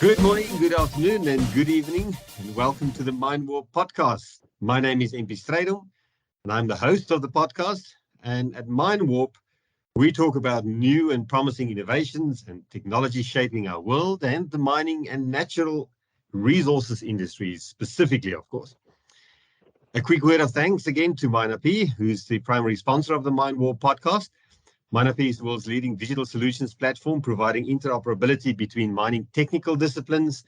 Good morning, good afternoon, and good evening, and welcome to the Mind Warp podcast. My name is MP Strydom, and I'm the host of the podcast. And at Mind Warp, we talk about new and promising innovations and technology shaping our world and the mining and natural resources industries specifically, of course. A quick word of thanks again to MineRP, who's the primary sponsor of the Mind Warp podcast. MineRP is the world's leading digital solutions platform, providing interoperability between mining technical disciplines,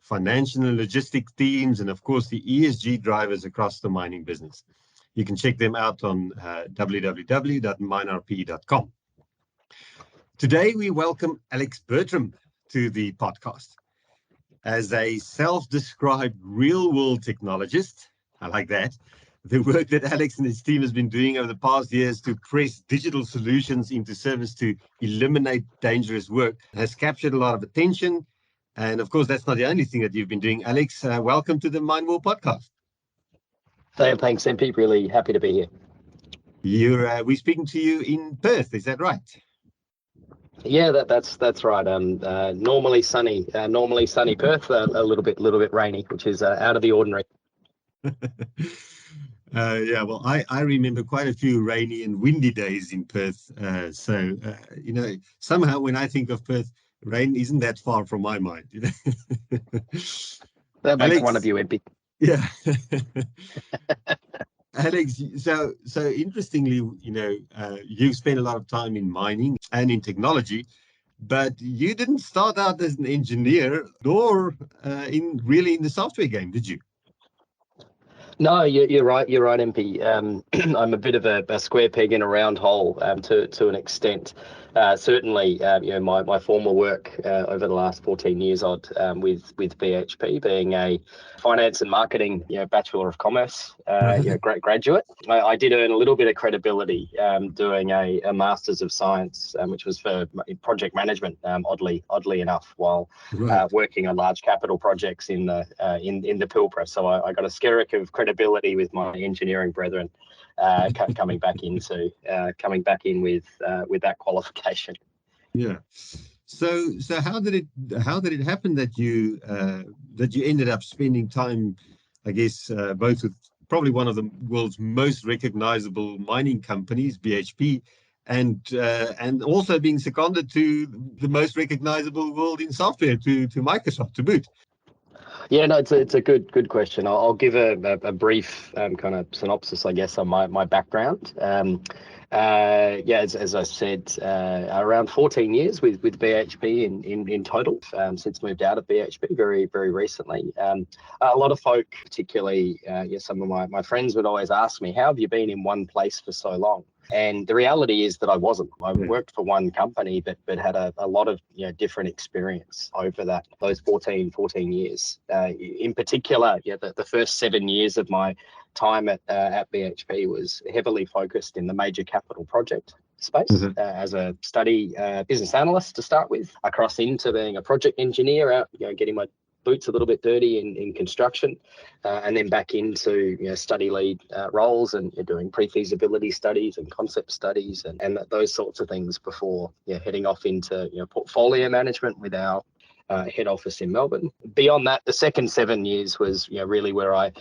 financial and logistics teams, and of course, the ESG drivers across the mining business. You can check them out on www.minerp.com. Today, we welcome Alex Bertram to the podcast. As a self-described real-world technologist, I like that, the work that Alex and his team has been doing over the past years to press digital solutions into service to eliminate dangerous work has captured a lot of attention. And of course, that's not the only thing that you've been doing. Alex, welcome to the Mind Warp podcast. Thanks, MP. Really happy to be here. We're speaking to you in Perth, is that right? Yeah, that's right. Normally sunny Perth, a little bit rainy, which is out of the ordinary. Well, I remember quite a few rainy and windy days in Perth. Somehow when I think of Perth, rain isn't that far from my mind. That makes Alex, one of you, MP. Yeah. Alex, so interestingly, you've spent a lot of time in mining and in technology, but you didn't start out as an engineer nor in the software game, did you? No, you're right. You're right, MP. I'm a bit of a square peg in a round hole to an extent. Certainly, my former work over the last 14 years odd with BHP, being a finance and marketing Bachelor of Commerce great graduate. I did earn a little bit of credibility doing a Masters of Science, which was for project management. Oddly enough, while working on large capital projects in the Pilbara, so I got a skerrick of credibility with my engineering brethren. Coming back in with that qualification. Yeah. So how did it happen that you ended up spending time, I guess, both with probably one of the world's most recognizable mining companies, BHP, and also being seconded to the most recognizable world in software, to Microsoft, to boot? Yeah, no, it's a good question. I'll give a brief kind of synopsis, I guess, on my background. As I said, around 14 years with BHP in total, since moved out of BHP very recently. A lot of folk, particularly some of my friends, would always ask me, how have you been in one place for so long? And the reality is that I wasn't. I worked for one company, but had a lot of different experience over those 14 years. In particular, the first 7 years of my time at BHP was heavily focused in the major capital project space as a study business analyst to start with, across into being a project engineer, out getting my boots a little bit dirty in construction, and then back into study lead roles and doing pre-feasibility studies and concept studies and those sorts of things before heading off into portfolio management with our head office in Melbourne. Beyond that, the second 7 years was really where I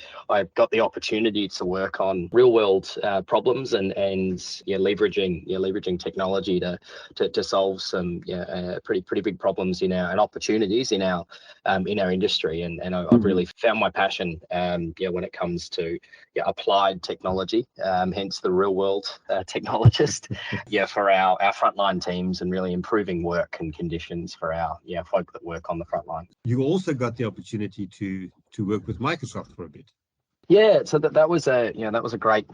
got the opportunity to work on real world problems and leveraging technology to solve some pretty big problems and opportunities in our industry. And I've really found my passion when it comes to applied technology, hence the real world technologist, for our frontline teams, and really improving work and conditions for our folk that work on the front line. You also got the opportunity to work with Microsoft for a bit. Yeah, so that was a great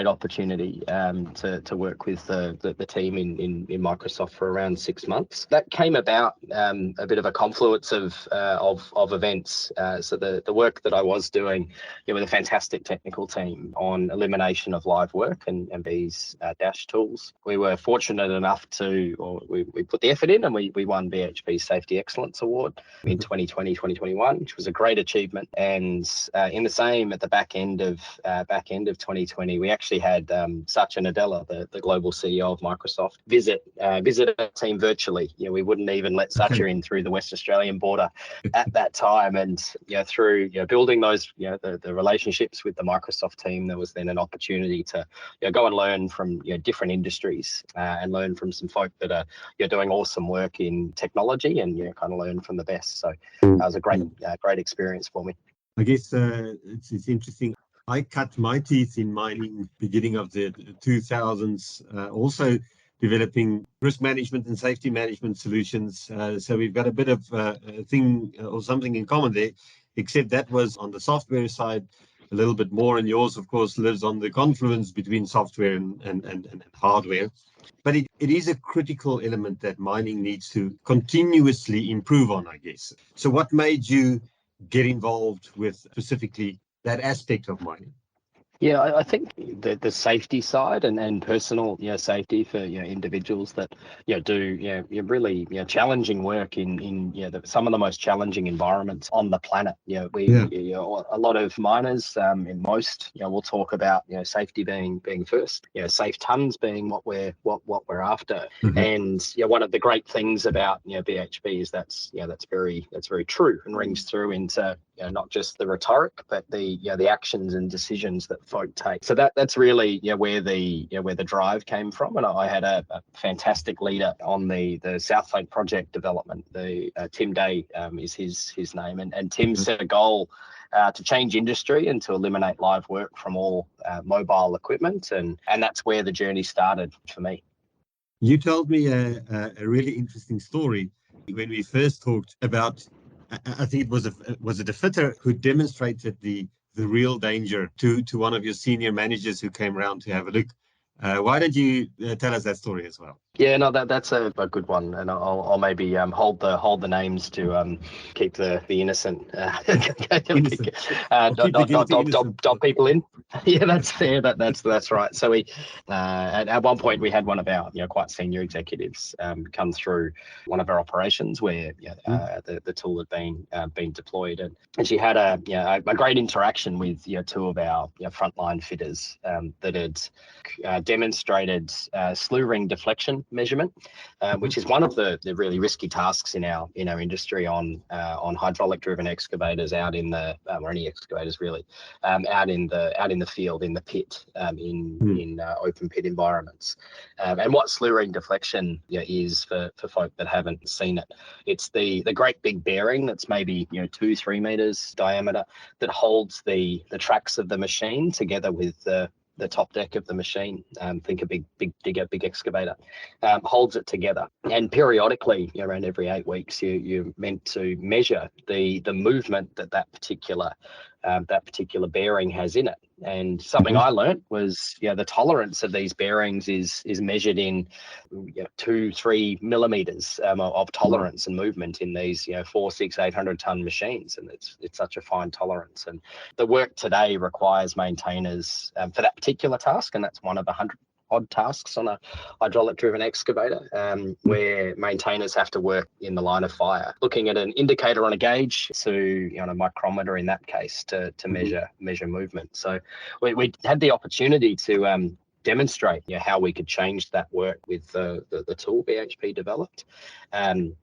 opportunity to work with the team in Microsoft for around 6 months. That came about a bit of a confluence of events. So the work that I was doing with a fantastic technical team on elimination of live work and these dash tools, we were fortunate enough we put the effort in, and we won BHP's Safety Excellence Award in 2020, 2021, which was a great achievement. And in the same at the back end of 2020, we actually had Satya Nadella, the global CEO of Microsoft, visit our team virtually. We wouldn't even let Satya in through the West Australian border at that time. And through building those the relationships with the Microsoft team, there was then an opportunity to go and learn from different industries and learn from some folk that are doing awesome work in technology, and kind of learn from the best. So that was a great experience for me. I guess it's interesting. I cut my teeth in mining beginning of the 2000s, also developing risk management and safety management solutions. So we've got a bit of a thing or something in common there, except that was on the software side a little bit more, and yours, of course, lives on the confluence between software and hardware. But it is a critical element that mining needs to continuously improve on, I guess. So what made you get involved with specifically that aspect of mining? Yeah, I think the safety side and personal safety for individuals that do really challenging work in some of the most challenging environments on the planet. A lot of miners in most will talk about safety being first, safe tons being what we're after. Mm-hmm. And one of the great things about BHP is that's very true and rings through into not just the rhetoric, but the actions and decisions that folk take. So that's really where the drive came from. And I had a fantastic leader on the South Flank project development. Tim Day is his name, and Tim set a goal to change industry and to eliminate live work from all mobile equipment, and that's where the journey started for me. You told me a really interesting story when we first talked about. I think was it a fitter who demonstrated the real danger to one of your senior managers who came around to have a look. Why don't you tell us that story as well? Yeah, no, that's a good one, and I'll maybe hold the names to keep the innocent, dot people in. Yeah, that's fair. That's right. So we at one point we had one of our quite senior executives come through one of our operations where the tool had been deployed, and she had a great interaction with two of our frontline fitters that had demonstrated slew ring deflection measurement, which is one of the really risky tasks in our industry on hydraulic driven excavators out in the or any excavators really out in the field, in the pit, in open pit environments. And what slew ring deflection is for folk that haven't seen it, it's the great big bearing that's maybe 2-3 meters diameter that holds the tracks of the machine together with the top deck of the machine. Think a big digger, big excavator, holds it together. And periodically, around every 8 weeks, you're meant to measure the movement that particular bearing has in it. And something I learn't was the tolerance of these bearings is measured in 2-3 millimeters of tolerance and movement in these 400-800 ton machines, and it's such a fine tolerance. And the work today requires maintainers for that particular task, and that's one of 100 odd tasks on a hydraulic driven excavator, where maintainers have to work in the line of fire, looking at an indicator on a gauge to a micrometer in that case to measure movement. So we had the opportunity to demonstrate how we could change that work with the tool BHP developed, and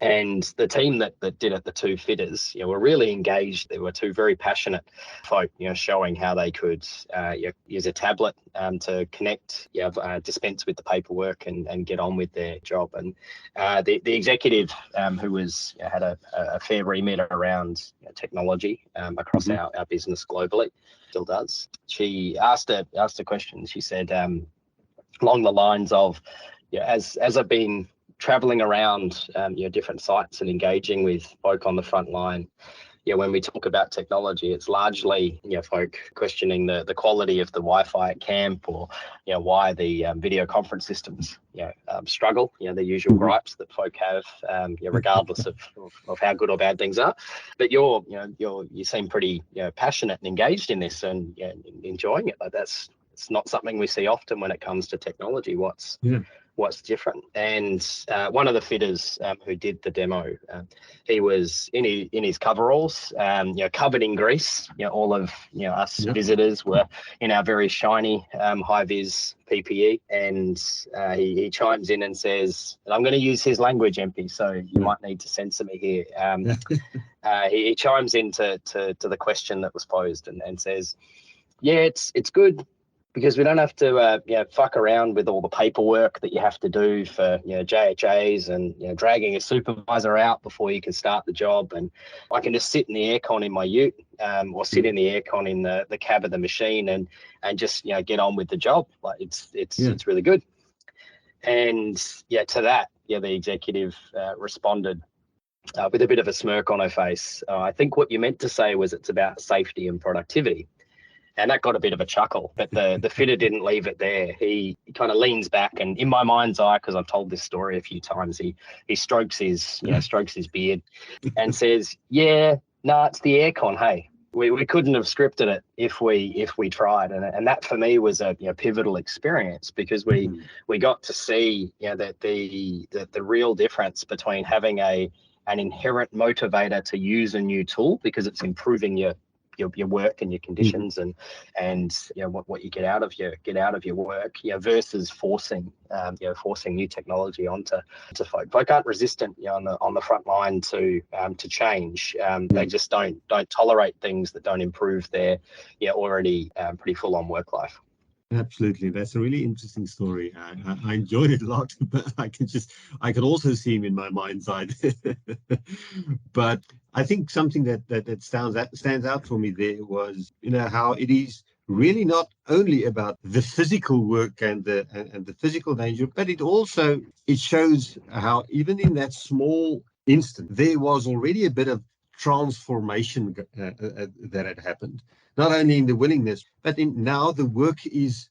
the team that did it, the two fitters, were really engaged. They were two very passionate folk, showing how they could use a tablet to connect, dispense with the paperwork and get on with their job. And the executive who was had a fair remit around technology across our business globally, still does. She asked a question. She said, along the lines of, as I've been traveling around different sites and engaging with folk on the front line, when we talk about technology, it's largely folk questioning the quality of the Wi-Fi at camp, or why the video conference systems struggle, the usual gripes that folk have, regardless of how good or bad things are. But you seem pretty passionate and engaged in this and enjoying it. Like it's not something we see often when it comes to technology. What's what's different. And one of the fitters who did the demo, he was in his coveralls, covered in grease. All of us visitors were in our very shiny high vis PPE, and he chimes in and says, and I'm going to use his language, MP, so you might need to censor me here. He chimes into the question that was posed and says, yeah, it's good, because we don't have to fuck around with all the paperwork that you have to do for JHAs and dragging a supervisor out before you can start the job. And I can just sit in the aircon in my ute, or sit in the aircon in the cab of the machine and just get on with the job. Like it's really good. And to that, the executive responded with a bit of a smirk on her face. I think what you meant to say was it's about safety and productivity. And that got a bit of a chuckle, but the fitter didn't leave it there. He kind of leans back, and in my mind's eye, because I've told this story a few times, he strokes his beard and says, "Yeah, no, it's the aircon. Hey, we couldn't have scripted it if we tried." And that for me was a pivotal experience, because we got to see that the real difference between having an inherent motivator to use a new tool because it's improving your work and your conditions and what you get out of your work versus forcing new technology onto folk. Folk aren't resistant on the front line to change. They just don't tolerate things that don't improve their already pretty full on work life. Absolutely. That's a really interesting story. I enjoyed it a lot, but I could also see him in my mind's eye. But I think something that stands out for me there was, how it is really not only about the physical work and the physical danger, but it shows how even in that small instant, there was already a bit of transformation that had happened. Not only in the willingness, but now the work is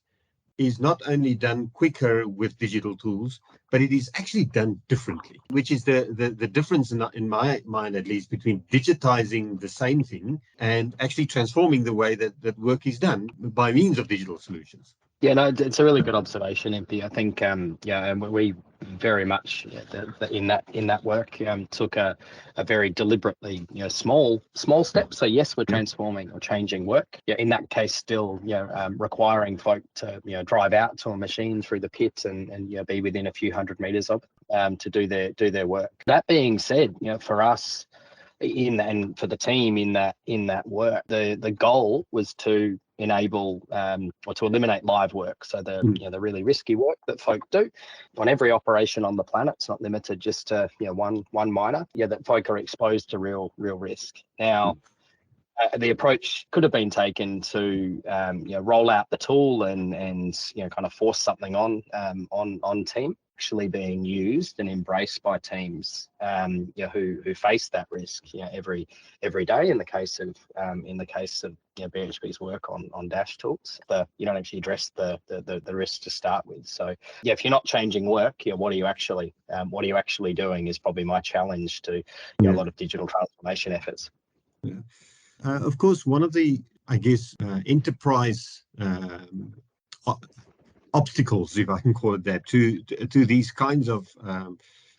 not only done quicker with digital tools, but it is actually done differently, which is the difference in my mind, at least, between digitizing the same thing and actually transforming the way that work is done by means of digital solutions. Yeah, no, it's a really good observation, MP. I think, and we very much in that work took a very deliberately, small step. So yes, we're transforming or changing work. In that case, still, requiring folk to, drive out to a machine through the pit and be within a few hundred meters of to do their work. That being said, for us, and for the team in that work, the goal was to enable or to eliminate live work. So the really risky work that folk do on every operation on the planet. It's not limited just to one miner. That folk are exposed to real risk. Now, the approach could have been taken to roll out the tool and kind of force something on team. Actually being used and embraced by teams who face that risk every day. In the case of BHP's work on dash tools, you don't actually address the risk to start with. So if you're not changing work, what are you actually doing is probably my challenge to a lot of digital transformation efforts. Yeah. Of course, one of the, I guess, enterprise obstacles, if I can call it that, to these kinds of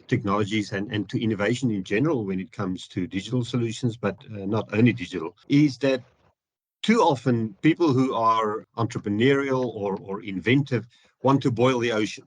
technologies and to innovation in general when it comes to digital solutions, but not only digital, is that too often people who are entrepreneurial or inventive want to boil the ocean.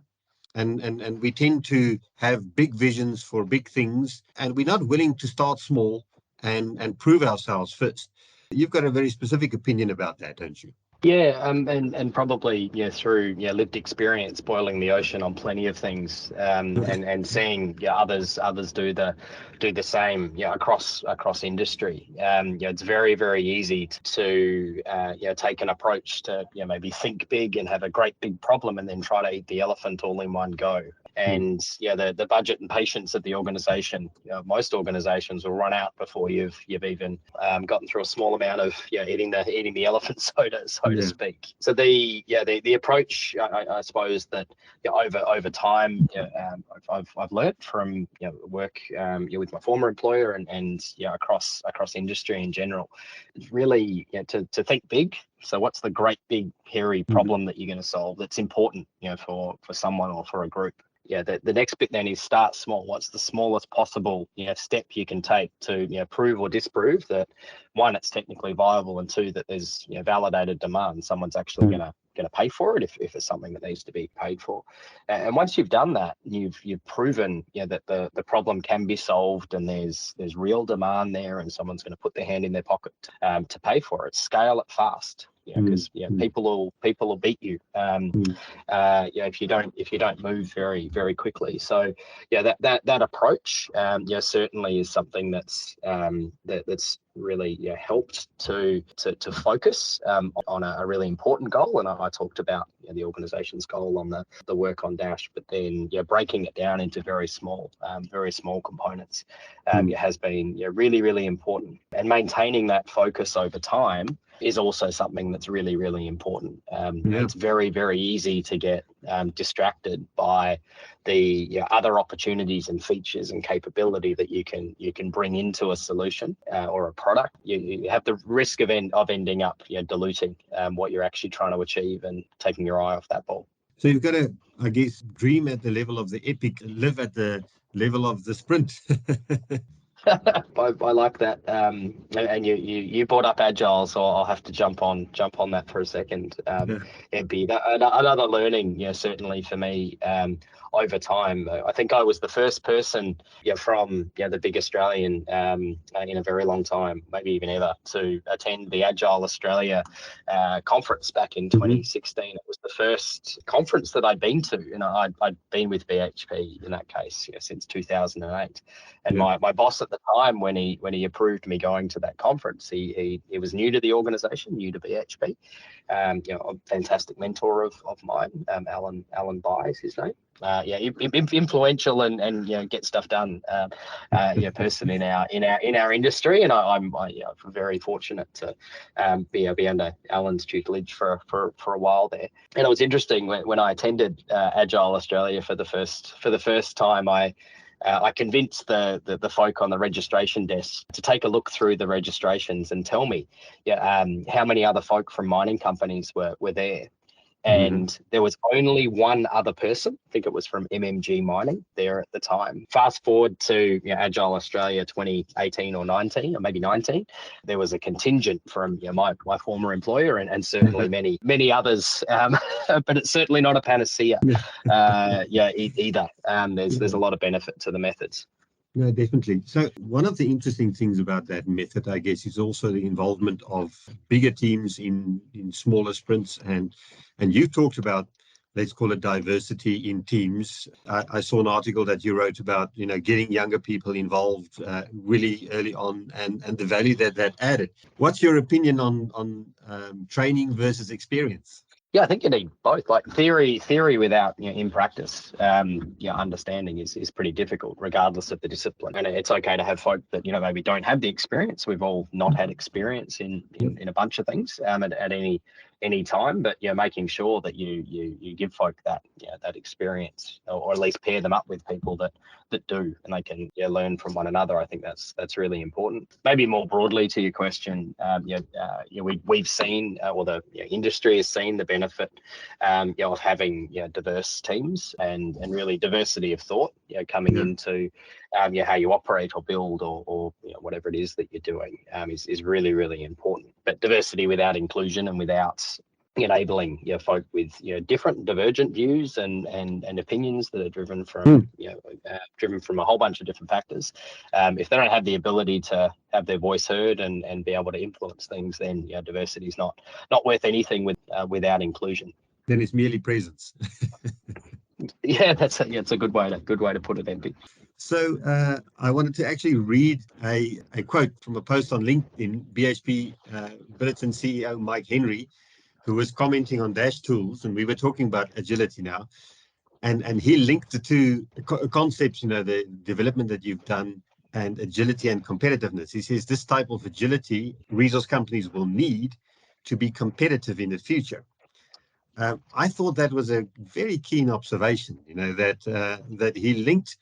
And we tend to have big visions for big things, and we're not willing to start small and prove ourselves first. You've got a very specific opinion about that, don't you? Yeah, and probably through lived experience, boiling the ocean on plenty of things, and seeing others do the same across industry. It's very, very easy to take an approach to maybe think big and have a great big problem and then try to eat the elephant all in one go. And the budget and patience of the organization, most organizations will run out before you've even gotten through a small amount of eating the elephant, so to speak. So the approach, I suppose that over time, I've learnt from work with my former employer and across industry in general, it's really to think big. So what's the great big hairy problem that you're going to solve that's important for someone or for a group, the next bit then is start small. What's the smallest possible step you can take to prove or disprove that, one, it's technically viable, and two, that there's validated demand. Someone's actually going to pay for it if it's something that needs to be paid for. And once you've done that, you've proven that the problem can be solved, and there's real demand there, and someone's going to put their hand in their pocket to pay for it. Scale it fast. Because people will beat you if you don't move very, very quickly. So that approach certainly is something that's really helped to focus on a really important goal. And I talked about the organization's goal on the work on Dash, but then breaking it down into very small components has been really, really important. And maintaining that focus over time is also something that's really, really important. It's very, very easy to get distracted by the other opportunities and features and capability that you can bring into a solution or a product. You have the risk of ending up diluting what you're actually trying to achieve and taking your eye off that ball. So you've got to, I guess, dream at the level of the epic, live at the level of the sprint. I like that. And you brought up Agile, so I'll have to jump on that for a second. It'd be another learning, certainly for me over time. I think I was the first person from the big Australian in a very long time, maybe even ever, to attend the Agile Australia conference back in 2016. It was the first conference that I'd been to, and I'd been with BHP in that case since 2008. And my boss at the time, when he approved me going to that conference, he was new to the organization, new to BHP. A fantastic mentor of mine, Alan Bai is his name. Influential and get stuff done person in our industry, and I'm very fortunate to be under Alan's tutelage for a while there. And it was interesting when I attended Agile Australia for the first time. I convinced the folk on the registration desk to take a look through the registrations and tell me how many other folk from mining companies were there. And there was only one other person, I think it was from MMG Mining there at the time. Fast forward to Agile Australia 2018 or 19, or maybe 19, there was a contingent from my former employer and certainly many others, but it's certainly not a panacea either. There's a lot of benefit to the methods. No, definitely. So one of the interesting things about that method, I guess, is also the involvement of bigger teams in smaller sprints. And you talked about, let's call it, diversity in teams. I saw an article that you wrote about, getting younger people involved really early on and the value that added. What's your opinion on training versus experience? Yeah, I think you need both. Like theory without in practice, understanding is pretty difficult, regardless of the discipline. And it's okay to have folk that maybe don't have the experience. We've all not had experience in a bunch of things at any time, but making sure that you give folk that that experience, or at least pair them up with people that do, and they can learn from one another. I think that's really important. Maybe more broadly to your question, we've seen, or the industry has seen the benefit of having diverse teams and really diversity of thought coming into how you operate or build or whatever it is that you're doing is really, really important. But diversity without inclusion and without enabling folk with different divergent views and opinions that are driven from a whole bunch of different factors. If they don't have the ability to have their voice heard and be able to influence things, then diversity is not worth anything without inclusion. Then it's merely presence. Yeah, it's a good way to put it, MP. So I wanted to actually read a quote from a post on LinkedIn. BHP Billiton CEO Mike Henry, who was commenting on Dash tools, and we were talking about agility now, and he linked the two concepts, the development that you've done and agility and competitiveness. He says this type of agility resource companies will need to be competitive in the future. I thought that was a very keen observation, that he linked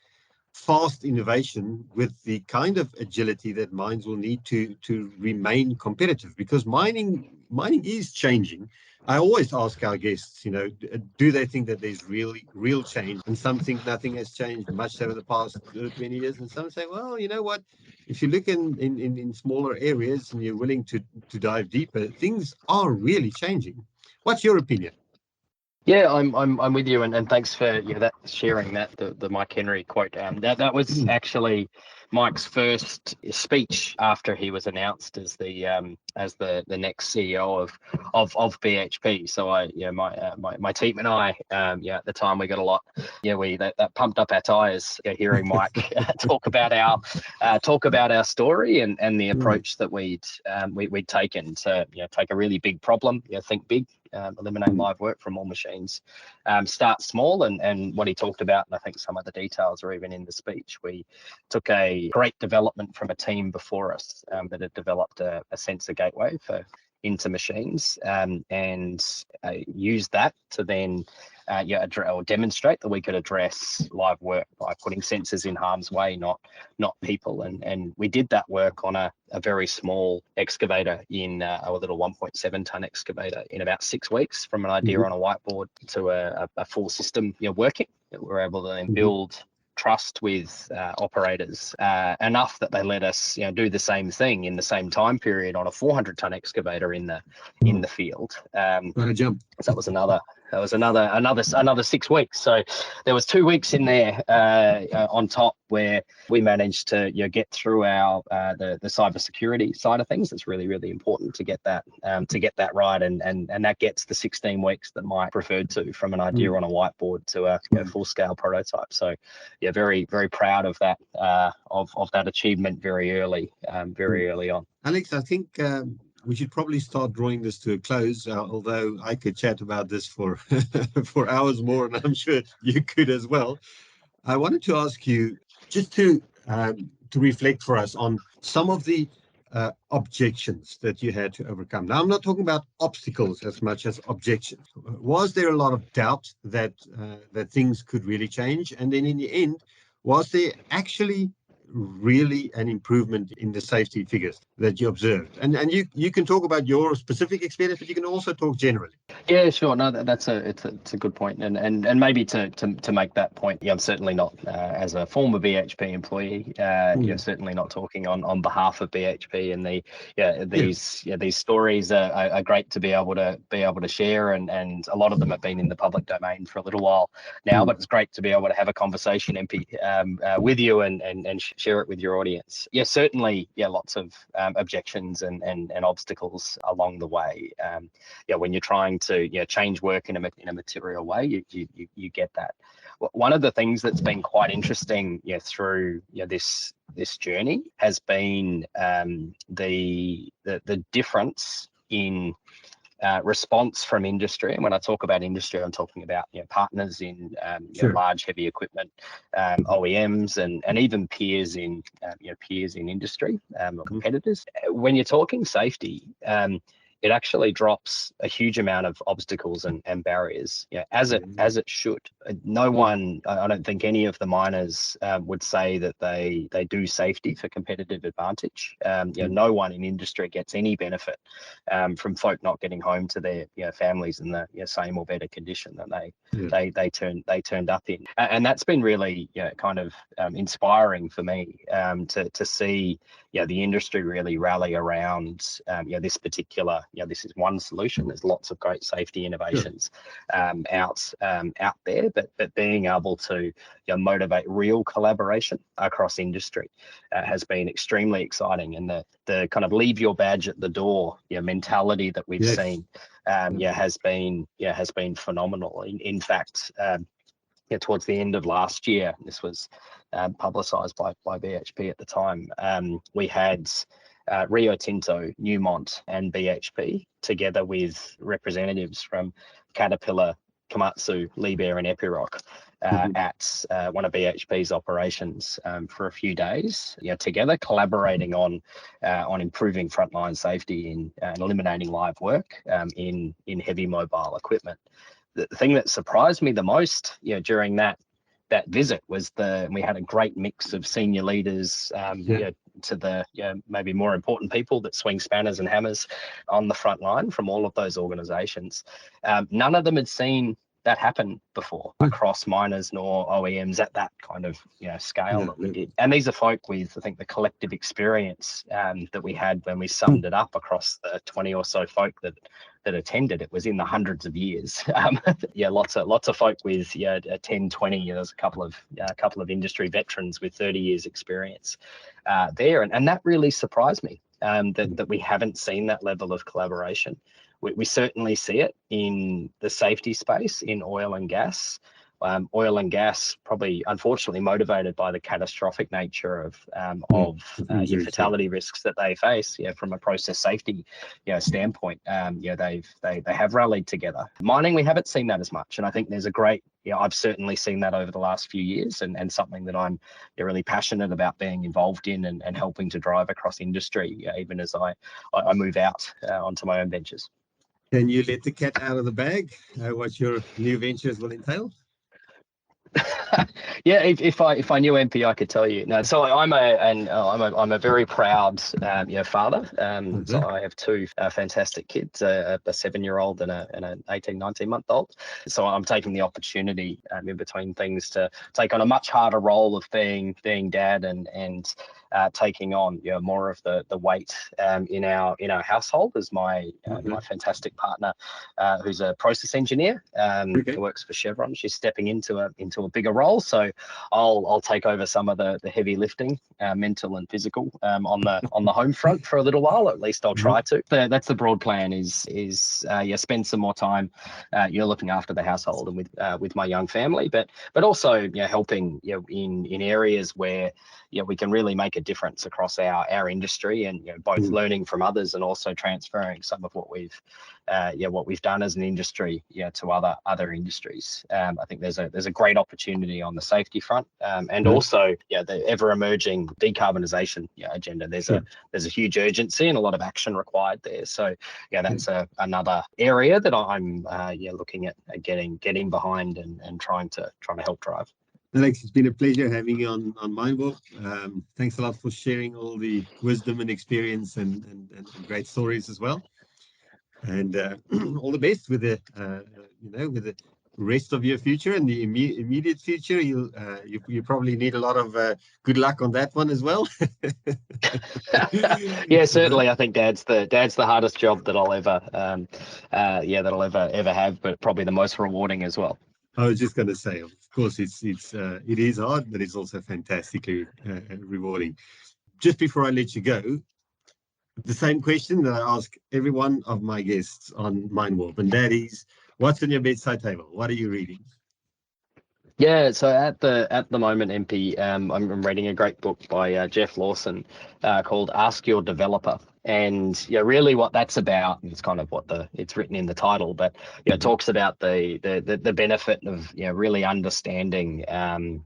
fast innovation with the kind of agility that mines will need to remain competitive, because mining mining is changing. I always ask our guests, do they think that there's really real change? And some think nothing has changed much over the past 20 years. And some say, well, you know what? If you look in smaller areas and you're willing to dive deeper, things are really changing. What's your opinion? Yeah, I'm with you, and thanks for that sharing the Mike Henry quote. That was actually Mike's first speech after he was announced as the next CEO of BHP. So my team and I at the time we got a lot that pumped up our tires hearing Mike talk about our story and the approach that we'd taken to take a really big problem, think big. Eliminate live work from all machines, start small, and what he talked about, and I think some of the details are even in the speech. We took a great development from a team before us that had developed a sensor gateway into machines, and used that to then or demonstrate that we could address live work by putting sensors in harm's way, not people. And we did that work on a very small excavator in a little 1.7 ton excavator in about 6 weeks, from an idea on a whiteboard to a full system working. We're able to then build trust with operators enough that they let us do the same thing in the same time period on a 400 ton excavator in the field. Jump. So that was another 6 weeks. So there was 2 weeks in there on top where we managed to get through our the cybersecurity side of things. It's really, really important to get that right, and that gets the 16 weeks that Mike referred to, from an idea on a whiteboard to a full scale prototype. So very, very proud of that of that achievement very early on. Alex, I think we should probably start drawing this to a close, although I could chat about this for for hours more, and I'm sure you could as well. I wanted to ask you just to reflect for us on some of the objections that you had to overcome. Now, I'm not talking about obstacles as much as objections. Was there a lot of doubt that things could really change? And then in the end, was there actually really an improvement in the safety figures that you observed? And you can talk about your specific experience, but you can also talk generally. Yeah, sure. No, it's a good point, and maybe to make that point, I'm certainly not as a former BHP employee, certainly not talking on behalf of BHP, and these stories are great to be able to share, and a lot of them have been in the public domain for a little while now, but it's great to be able to have a conversation, MP, with you and share it with your audience. Yeah, certainly, lots of objections and obstacles along the way. When you're trying to change work in a material way, you get that. One of the things that's been quite interesting through this journey has been the difference in response from industry. And when I talk about industry, I'm talking about partners in large heavy equipment, OEMs, and even peers in industry, or competitors. When you're talking safety, it actually drops a huge amount of obstacles and barriers, as it should. No one, I don't think any of the miners would say that they do safety for competitive advantage. No one in industry gets any benefit from folk not getting home to their families in the same or better condition that they turned up in. And that's been really kind of inspiring for me to see the industry really rally around this particular. This is one solution. There's lots of great safety innovations out there, but being able to motivate real collaboration across industry has been extremely exciting. And the kind of leave your badge at the door mentality that we've seen has been phenomenal. In fact, towards the end of last year, this was publicised by BHP at the time, we had Rio Tinto, Newmont, and BHP, together with representatives from Caterpillar, Komatsu, Liebherr, and Epiroc, at one of BHP's operations for a few days, together collaborating on improving frontline safety and eliminating live work in heavy mobile equipment. The thing that surprised me the most, during that visit was we had a great mix of senior leaders, to the maybe more important people that swing spanners and hammers on the front line from all of those organizations. None of them had seen that happened before across miners nor OEMs at that kind of scale that we did. And these are folk with, I think, the collective experience that we had when we summed it up across the 20 or so folk that attended. It was in the hundreds of years. Lots of folk with 10, 20. There's a couple of industry veterans with 30 years experience there, and that really surprised me. That we haven't seen that level of collaboration. We certainly see it in the safety space in oil and gas. Oil and gas probably, unfortunately, motivated by the catastrophic nature of fatality risks that they face. From a process safety standpoint, they have rallied together. Mining, we haven't seen that as much, and I think there's a great. I've certainly seen that over the last few years, and something that I'm really passionate about being involved in and helping to drive across industry, even as I move out onto my own ventures. Can you let the cat out of the bag? What your new ventures will entail? If I knew MP, I could tell you. No, so I'm a very proud father. So I have two fantastic kids, a 7-year-old and an 18, 19-month-old. So I'm taking the opportunity in between things to take on a much harder role of being dad and taking on more of the weight in our household as my fantastic partner who's a process engineer who works for Chevron. She's stepping into a bigger role, so I'll take over some of the heavy lifting, mental and physical, on the home front for a little while. At least I'll try to. That's the broad plan. Is spend some more time looking after the household and with my young family, but also helping in areas where we can really make a difference across our industry, and both learning from others and also transferring some of what we've done as an industry to other industries. I think there's a great opportunity on the safety front, and also the ever emerging decarbonisation agenda. There's a huge urgency and a lot of action required there. So that's another area that I'm looking at getting behind and trying to help drive. Alex, it's been a pleasure having you on Mindwarp. Thanks a lot for sharing all the wisdom and experience and great stories as well. And all the best with the with the rest of your future and the immediate future. You probably need a lot of good luck on that one as well. Certainly. I think dad's the hardest job that I'll ever have, but probably the most rewarding as well. I was just going to say, of course, it is hard, but it's also fantastically rewarding. Just before I let you go, the same question that I ask every one of my guests on Mindwarp, and that is, what's on your bedside table? What are you reading? So at the moment, MP, I'm reading a great book by Jeff Lawson called Ask Your Developer. And really what that's about, it's kind of it's written in the title, but it talks about the benefit of really understanding,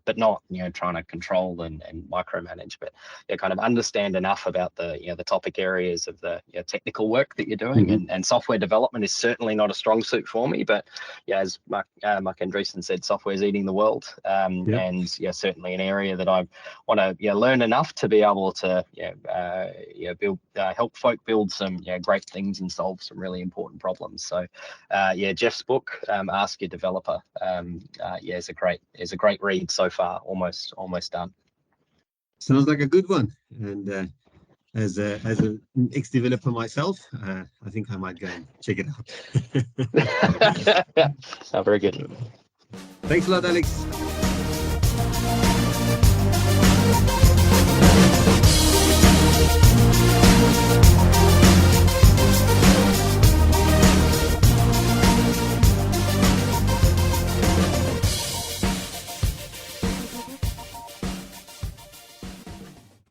but not trying to control and micromanage, but kind of understand enough about the topic areas of the technical work that you're doing. And software development is certainly not a strong suit for me, but as Mark Andreessen said, software is eating the world, and certainly an area that I want to learn enough to be able to build help folk build some great things and solve some really important problems. So Jeff's book, Ask Your Developer, is a great read so far, almost done. Sounds like a good one. And as an ex-developer myself, I think I might go and check it out. Very good. Thanks a lot, Alex.